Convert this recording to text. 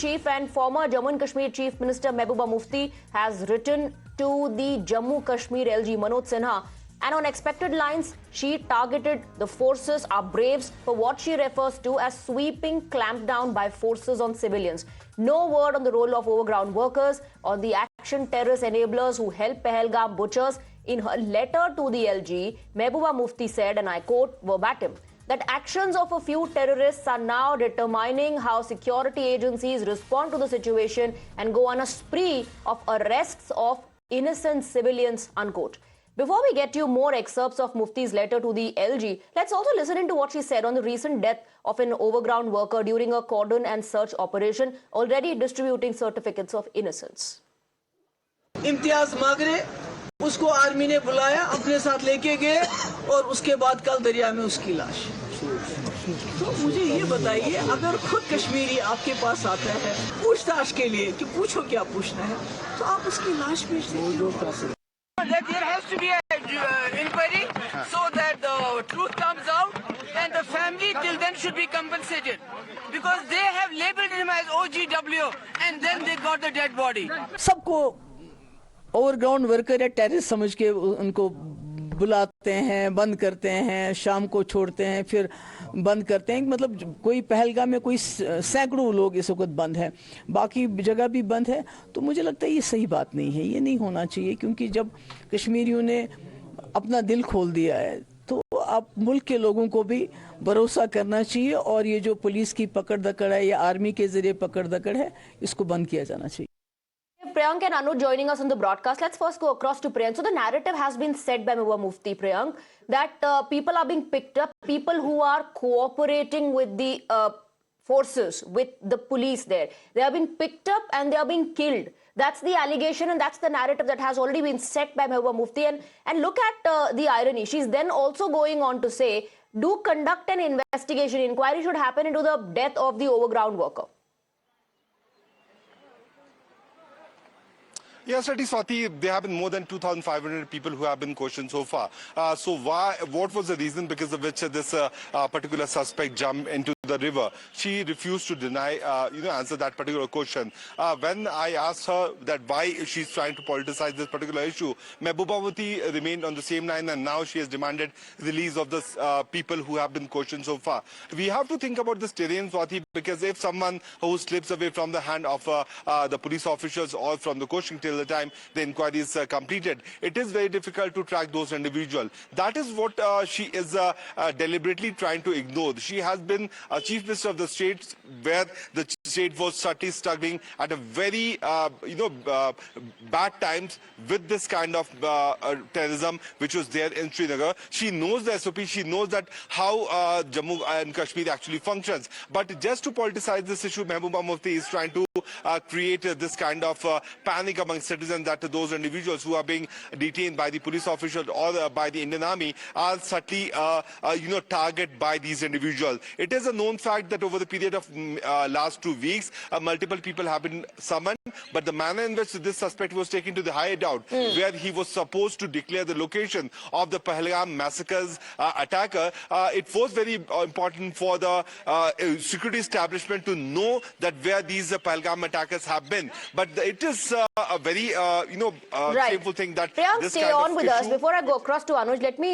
chief and former Jammu and Kashmir Chief Minister Mehbooba Mufti has written to the Jammu Kashmir LG Manoj Sinha, and on expected lines, she targeted the forces, our braves, for what she refers to as sweeping clampdown by forces on civilians. No word on the role of overground workers or the action terrorist enablers who helped Pahalgam butchers. In her letter to the LG, Mehbooba Mufti said, and I quote verbatim, that actions of a few terrorists are now determining how security agencies respond to the situation and go on a spree of arrests of innocent civilians, unquote. Before we get you more excerpts of Mufti's letter to the LG, let's also listen into what she said on the recent death of an overground worker during a cordon and search operation, already distributing certificates of innocence. Imtiaz Magrey उसको army ने बुलाया, अपने साथ लेके गए और उसके बाद कल दरिया में उसकी लाश। तो मुझे ये बताइए, अगर खुद कश्मीरी आपके पास आता है पूछताछ के लिए कि पूछो क्या पूछना है, तो आप उसकी लाश भेज दीजिए। There has to be an inquiry so that the truth comes out, and the family till then should be compensated because they have labeled him as OGW and then they got the dead body. सबको overground worker या terrorist समझ के उनको बुलाते हैं, बंद करते हैं, शाम को छोड़ते हैं, फिर बंद करते हैं। मतलब कोई पहलगाम में कोई सैकड़ों लोग इस वक्त बंद हैं, बाकी जगह भी बंद है। तो मुझे लगता है ये सही बात नहीं है, ये नहीं होना चाहिए, क्योंकि जब कश्मीरियों ने अपना दिल खोल दिया है तो अब मुल्क के लोगों को भी भरोसा करना चाहिए, और ये जो पुलिस की पकड़ दकड़ है या आर्मी के जरिए पकड़ दकड़ है, इसको बंद किया जाना चाहिए। Priyank and Anuj joining us on the broadcast. Let's first go across to Priyank. So the narrative has been said by Mehbooba Mufti, Priyank, that people are being picked up, people who are cooperating with the forces, with the police there. They are being picked up and they are being killed. That's the allegation and that's the narrative that has already been set by Mehbooba Mufti. And look at the irony. She's then also going on to say, do conduct an investigation. Inquiry should happen into the death of the overground worker. Yes, Swati, there have been more than 2,500 people who have been questioned so far. So what was the reason because of which this particular suspect jumped into the river? She refused to deny, answer that particular question. When I asked her that why she's trying to politicize this particular issue, Mehbooba Mufti remained on the same line, and now she has demanded release of the people who have been questioned so far. We have to think about this terrain, Swati, because if someone who slips away from the hand of the police officials or from the questioning till the time the inquiry is completed, it is very difficult to track those individuals. That is what she is deliberately trying to ignore. She has been a chief minister of the state where the state was certainly struggling at a very, bad times with this kind of terrorism which was there in Srinagar. She knows the SOP, she knows that how Jammu and Kashmir actually functions. But just to politicize this issue, Mehbooba Mufti is trying to create this kind of panic among citizens that those individuals who are being detained by the police officials or by the Indian Army are certainly, targeted by these individuals. It is a known fact that over the period of last 2 weeks, multiple people have been summoned, but the manner in which this suspect was taken to the hideout, where he was supposed to declare the location of the Pahalgam massacres attacker, it was very important for the security establishment to know that where these Pahalgam attackers have been. But it is a very, right. shameful thing that Priyank, this stay kind on of with issue. us. Before I go across to Anuj, let me